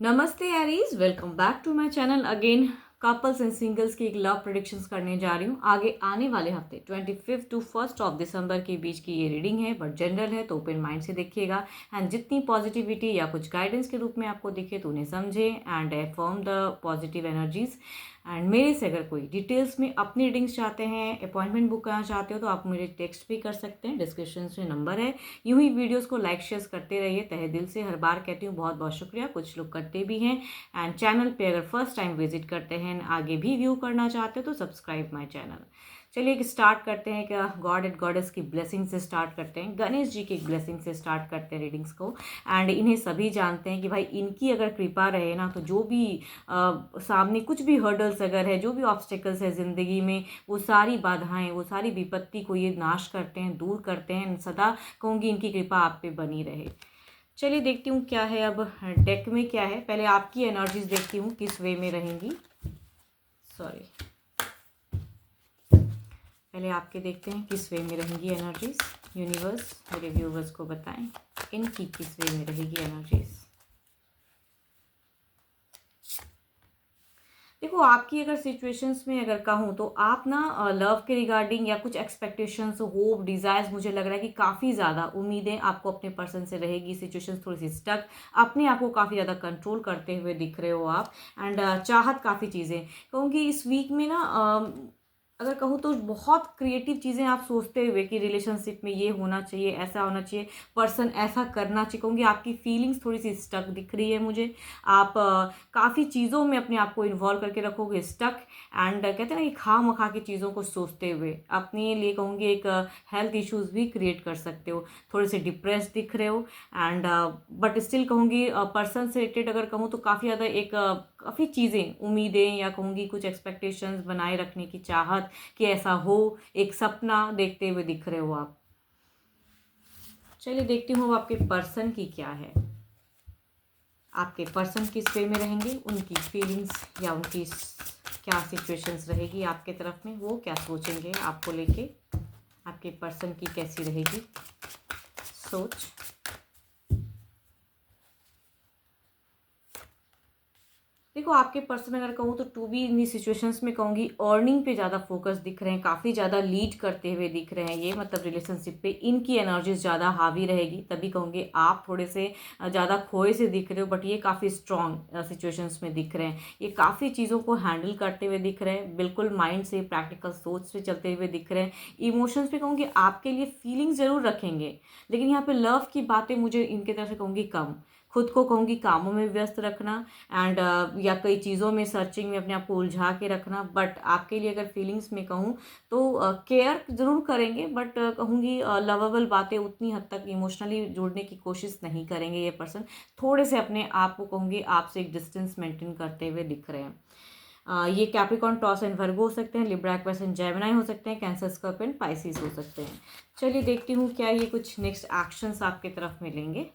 नमस्ते Aries, welcome back to my channel again. Couples and singles की एक love predictions करने जा रही हूँ। आगे आने वाले हफ्ते 25 टू 1 दिसंबर के बीच की ये रीडिंग है, बट जनरल है तो ओपन माइंड से देखिएगा। एंड जितनी पॉजिटिविटी या कुछ गाइडेंस के रूप में आपको दिखे तो उन्हें समझे and form the positive energies. And मेरे से अगर कोई डिटेल्स में अपनी रीडिंग्स चाहते हैं, अपॉइंटमेंट बुक करना चाहते हो तो आप मुझे टेक्स्ट भी कर सकते हैं, डिस्क्रिप्शन में नंबर है। यूं ही वीडियोस को लाइक शेयर करते रहिए, तहे दिल से हर बार कहती हूँ बहुत बहुत शुक्रिया। कुछ लोग करते भी हैं। एंड चैनल पे अगर फर्स्ट टाइम विजिट करते हैं, आगे भी व्यू करना चाहते हो तो सब्सक्राइब माय चैनल। चलिए एक स्टार्ट करते हैं। क्या गॉड एंड गॉडेस की ब्लेसिंग से स्टार्ट करते हैं, गणेश जी की ब्लेसिंग से स्टार्ट करते हैं रीडिंग्स को। एंड इन्हें सभी जानते हैं कि भाई इनकी अगर कृपा रहे ना तो जो भी सामने कुछ भी हर्डल्स अगर है, जो भी ऑब्स्टेकल्स है ज़िंदगी में, वो सारी बाधाएं, वो सारी विपत्ति को ये नाश करते हैं, दूर करते हैं। सदा कहूँगी इनकी कृपा आप पे बनी रहे। चलिए देखती हूँ क्या है अब डेक में क्या है। पहले आपकी एनर्जीज देखती हूँ किस वे में रहेंगी। सॉरी, पहले आपके देखते हैं किस वे में रहेंगी एनर्जीज। यूनिवर्स मेरे व्यूवर्स को बताएं इनकी किस वे में रहेगी एनर्जीज। देखो, आपकी अगर सिचुएशंस में अगर कहूँ तो आप ना लव के रिगार्डिंग या कुछ एक्सपेक्टेशंस, होप, डिज़ायर्स, मुझे लग रहा है कि काफ़ी ज़्यादा उम्मीदें आपको अपने पर्सन से रहेगी। सिचुएशंस थोड़ी सी स्टक, अपने आप को काफ़ी ज़्यादा कंट्रोल करते हुए दिख रहे हो आप। एंड चाहत काफ़ी चीज़ें कहूँगी इस वीक में ना, अगर कहूँ तो बहुत क्रिएटिव चीज़ें आप सोचते हुए कि रिलेशनशिप में ये होना चाहिए, ऐसा होना चाहिए, पर्सन ऐसा करना चाहिए। कहूँगी आपकी फीलिंग्स थोड़ी सी स्टक दिख रही है मुझे। आप काफ़ी चीज़ों में अपने आप को इन्वॉल्व करके रखोगे स्टक। एंड कहते हैं ना कि खामखा की चीज़ों को सोचते हुए अपने लिए कहूँगी एक हेल्थ इश्यूज भी क्रिएट कर सकते हो। थोड़े से डिप्रेस दिख रहे हो। एंड बट स्टिल कहूँगी पर्सन से रिलेटेड अगर कहूँ तो काफ़ी ज़्यादा एक काफ़ी चीज़ें, उम्मीदें या कहूँगी कुछ एक्सपेक्टेशंस बनाए रखने की चाहत कि ऐसा हो, एक सपना देखते हुए दिख रहे हो आप। चलिए देखती हूँ आपके पर्सन की क्या है। आपके पर्सन किस वे में रहेंगे, उनकी फीलिंग्स या उनकी क्या सिचुएशंस रहेगी आपके तरफ में, वो क्या सोचेंगे आपको लेके, आपके पर्सन की कैसी रहेगी सोच। देखो, आपके पर्सन अगर कहूँ तो टू बी इन सिचुएशंस में कहूँगी अर्निंग पे ज़्यादा फोकस दिख रहे हैं, काफ़ी ज़्यादा लीड करते हुए दिख रहे हैं। ये मतलब रिलेशनशिप पे इनकी एनर्जीज ज़्यादा हावी रहेगी, तभी कहूँगी आप थोड़े से ज़्यादा खोए से दिख रहे हो। बट ये काफ़ी स्ट्रॉन्ग सिचुएशंस में दिख रहे हैं। ये काफ़ी चीज़ों को हैंडल करते हुए दिख रहे हैं, बिल्कुल माइंड से, प्रैक्टिकल सोच से चलते हुए दिख रहे हैं। इमोशंस पे कहूँगी आपके लिए फीलिंग्स ज़रूर रखेंगे, लेकिन यहाँ पे लव की बातें मुझे इनके तरफ से कहूँगी कम। खुद को कहूँगी कामों में व्यस्त रखना एंड या कई चीज़ों में सर्चिंग में अपने आप को उलझा के रखना। बट आपके लिए अगर फीलिंग्स में कहूँ तो केयर ज़रूर करेंगे, बट कहूँगी लवेबल बातें उतनी हद तक इमोशनली जुड़ने की कोशिश नहीं करेंगे ये पर्सन। थोड़े से अपने आप को कहूँगी आपसे एक डिस्टेंस मेंटेन करते हुए दिख रहे हैं। ये कैप्रिकॉर्न, टॉस एंड वर्गो हो सकते हैं, लिब्रा, एक्वेरियस, जेमिनी हो सकते हैं, कैंसर, स्कॉर्पियो, पाइसिस हो सकते हैं। चलिए देखती हूँ क्या ये कुछ नेक्स्ट एक्शंस आपके तरफ मिलेंगे,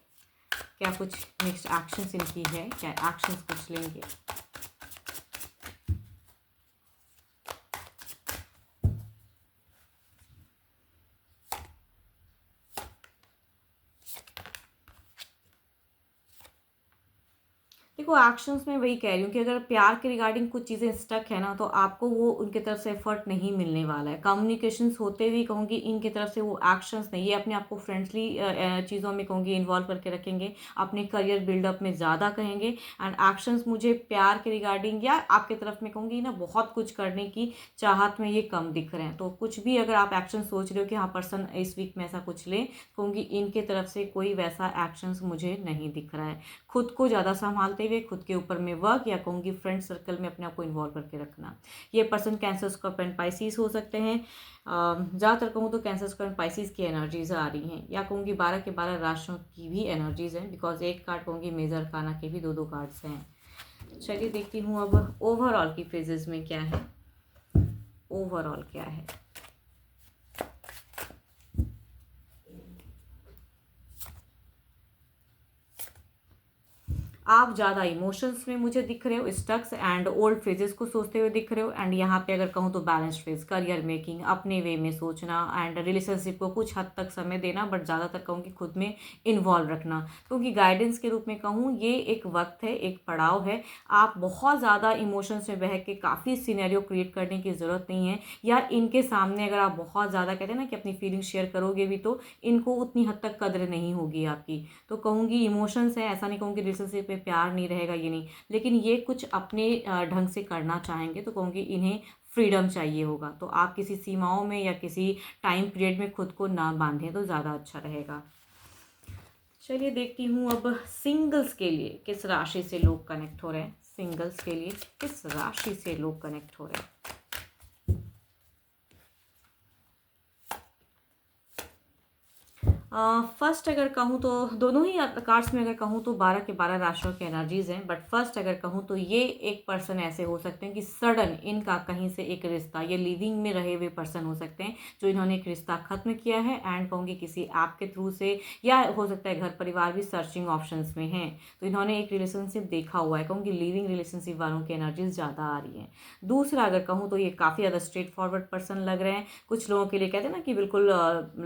क्या कुछ नेक्स्ट एक्शंस इनकी है, क्या एक्शंस कुछ लेंगे। देखो, एक्शंस में वही कह रही हूँ कि अगर प्यार के रिगार्डिंग कुछ चीज़ें स्टक है ना तो आपको वो उनकी तरफ से एफर्ट नहीं मिलने वाला है। कम्युनिकेशंस होते हुए कहूँगी इनकी तरफ से वो एक्शंस नहीं, ये अपने आप को फ्रेंडली चीज़ों में कहूँगी इन्वॉल्व करके रखेंगे, अपने करियर बिल्डअप में ज़्यादा कहेंगे। एंड एक्शंस मुझे प्यार के रिगार्डिंग या आपके तरफ में कहूँगी ना बहुत कुछ करने की चाहत में ये कम दिख रहे हैं। तो कुछ भी अगर आप एक्शन सोच रहे हो कि हाँ पर्सन इस वीक में ऐसा कुछ ले, कहूँगी इनके तरफ से कोई वैसा एक्शंस मुझे नहीं दिख रहा है। खुद को ज़्यादा संभालते हुए खुद के ऊपर में वर्क या कहूँगी फ्रेंड सर्कल में अपने आप को इन्वॉल्व करके रखना। ये पर्सन कैंसर, स्कॉर्पियो, पाइसिस हो सकते हैं। ज़्यादातर कहूँ तो कैंसर, स्कॉर्पियो, पाइसिस की एनर्जीज आ रही हैं, या कहूँगी 12 के 12 राशियों की भी एनर्जीज हैं, बिकॉज एक कार्ड कहूँगी मेजर काना के भी दो कार्ड्स हैं। चलिए देखती हूँ अब ओवरऑल की फेजेस में क्या है, ओवरऑल क्या है। आप ज़्यादा इमोशंस में मुझे दिख रहे हो, स्टक्स एंड ओल्ड फेजेस को सोचते हुए दिख रहे हो। एंड यहाँ पे अगर कहूँ तो बैलेंस फेज, करियर मेकिंग, अपने वे में सोचना एंड रिलेशनशिप को कुछ हद तक समय देना, बट ज़्यादातर कहूँ कि खुद में इन्वॉल्व रखना। क्योंकि गाइडेंस के रूप में कहूँ ये एक वक्त है, एक पड़ाव है। आप बहुत ज़्यादा इमोशंस में बह के काफ़ी सिनेरियो क्रिएट करने की ज़रूरत नहीं है, या इनके सामने अगर आप बहुत ज़्यादा कहते हैं ना कि अपनी फीलिंग शेयर करोगे भी तो इनको उतनी हद तक कद्र नहीं होगी आपकी। तो कहूँगी इमोशंस है, ऐसा नहीं कहूँगी रिलेशनशिप में प्यार नहीं रहेगा, ये नहीं, लेकिन ये कुछ अपने ढंग से करना चाहेंगे तो कहूँगी इन्हें फ्रीडम चाहिए होगा। तो आप किसी सीमाओं में या किसी टाइम पीरियड में खुद को ना बांधें तो ज़्यादा अच्छा रहेगा। चलिए देखती हूँ अब सिंगल्स के लिए किस राशि से लोग कनेक्ट हो रहे हैं। सिंगल्स के लिए किस राशि से लोग कनेक्ट हो रहे हैं। फर्स्ट अगर कहूँ तो दोनों ही कार्ड्स में अगर कहूँ तो 12 के 12 राशियों की एनर्जीज हैं। बट फर्स्ट अगर कहूँ तो ये एक पर्सन ऐसे हो सकते हैं कि सडन इनका कहीं से एक रिश्ता, ये लिविंग में रहे हुए पर्सन हो सकते हैं जो इन्होंने एक रिश्ता खत्म किया है एंड कहूँगी किसी ऐप के थ्रू से, या हो सकता है घर परिवार भी सर्चिंग ऑप्शंस में हैं तो इन्होंने एक रिलेशनशिप देखा हुआ है। कहूँगी लिविंग रिलेशनशिप वालों की एनर्जीज ज़्यादा आ रही हैं। दूसरा अगर कहूँ तो ये काफ़ी ज़्यादा स्ट्रेट फॉरवर्ड पर्सन लग रहे हैं। कुछ लोगों के लिए कहते हैं ना कि बिल्कुल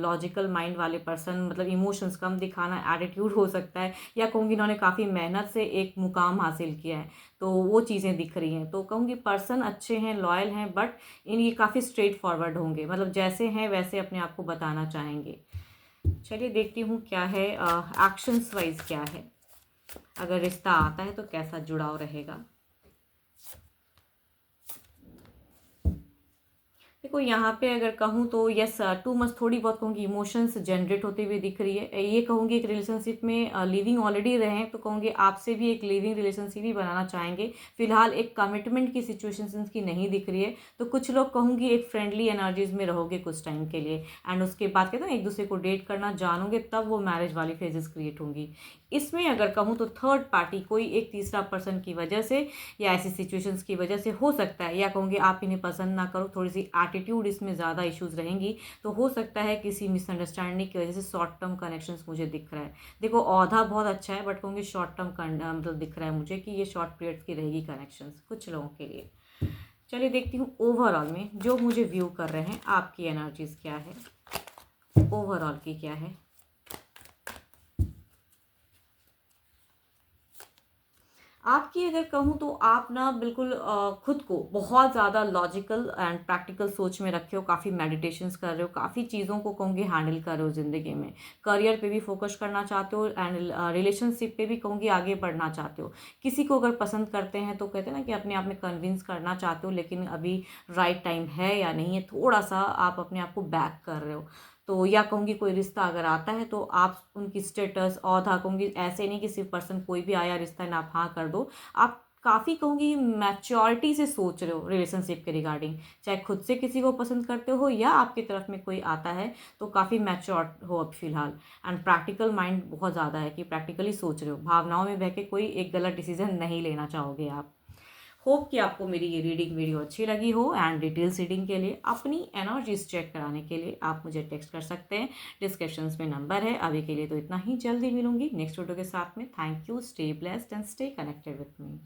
लॉजिकल माइंड वाले पर्सन, मतलब इमोशंस कम दिखाना एटीट्यूड हो सकता है, या कहूँगी इन्होंने काफ़ी मेहनत से एक मुकाम हासिल किया है तो वो चीज़ें दिख रही हैं। तो कहूँगी पर्सन अच्छे हैं, लॉयल हैं, बट इन ये काफ़ी स्ट्रेट फॉरवर्ड होंगे, मतलब जैसे हैं वैसे अपने आप को बताना चाहेंगे। चलिए देखती हूँ क्या है एक्शंस वाइज क्या है। अगर रिश्ता आता है तो कैसा जुड़ाव रहेगा। देखो यहाँ पे अगर कहूँ तो यस टू मच थोड़ी बहुत कहूँगी इमोशंस जनरेट होते हुए दिख रही है। ये कहूँगी एक रिलेशनशिप में लिविंग ऑलरेडी रहे हैं तो कहूँगी आपसे भी एक लिविंग रिलेशनशिप ही बनाना चाहेंगे। फिलहाल एक कमिटमेंट की सिचुएशन की नहीं दिख रही है। तो कुछ लोग कहूँगी एक फ्रेंडली एनर्जीज में रहोगे कुछ टाइम के लिए एंड उसके बाद कहते हैं एक दूसरे को डेट करना जानोगे, तब वो मैरिज वाली फेजेस क्रिएट होंगी। इसमें अगर कहूँ तो थर्ड पार्टी कोई एक तीसरा पर्सन की वजह से या ऐसी सिचुएशंस की वजह से हो सकता है, या कहूँगी आप इन्हें पसंद ना करो, थोड़ी सी एटीट्यूड इसमें ज़्यादा इश्यूज रहेंगी तो हो सकता है किसी मिसअंडरस्टैंडिंग की वजह से शॉर्ट टर्म कनेक्शंस मुझे दिख रहा है। देखो औधा बहुत अच्छा है बट कहूँगी शॉर्ट टर्म मतलब दिख रहा है मुझे कि ये शॉर्ट पीरियड्स की रहेगी कनेक्शंस कुछ लोगों के लिए। चलिए देखती हूँ ओवरऑल में जो मुझे व्यू कर रहे हैं आपकी एनर्जीज क्या है, ओवरऑल की क्या है। आपकी अगर कहूँ तो आप ना बिल्कुल खुद को बहुत ज़्यादा लॉजिकल एंड प्रैक्टिकल सोच में रखे हो, काफ़ी मेडिटेशंस कर रहे हो, काफ़ी चीज़ों को कहूँगी हैंडल कर रहे हो ज़िंदगी में। करियर पे भी फोकस करना चाहते हो एंड रिलेशनशिप पे भी कहूँगी आगे बढ़ना चाहते हो। किसी को अगर पसंद करते हैं तो कहते हैं ना कि अपने आप में कन्विंस करना चाहते हो, लेकिन अभी राइट टाइम है या नहीं है, थोड़ा सा आप अपने आप को बैक कर रहे हो। तो या कहूँगी कोई रिश्ता अगर आता है तो आप उनकी स्टेटस औधा कहूँगी ऐसे नहीं कि सिर्फ पर्सन कोई भी आया रिश्ता है ना आप हाँ कर दो। आप काफ़ी कहूँगी मैच्योरिटी से सोच रहे हो रिलेशनशिप के रिगार्डिंग, चाहे खुद से किसी को पसंद करते हो या आपकी तरफ में कोई आता है तो काफ़ी मैच्योर हो अब फिलहाल। एंड प्रैक्टिकल माइंड बहुत ज़्यादा है कि प्रैक्टिकली सोच रहे हो, भावनाओं में बह के कोई एक गलत डिसीजन नहीं लेना चाहोगे आप। होप कि आपको मेरी ये रीडिंग वीडियो अच्छी लगी हो एंड डिटेल्स रीडिंग के लिए अपनी एनर्जीज चेक कराने के लिए आप मुझे टेक्स्ट कर सकते हैं, डिस्क्रिप्शंस में नंबर है। अभी के लिए तो इतना ही, जल्दी मिलूंगी नेक्स्ट वीडियो के साथ में। Thank you, stay blessed and stay connected with me.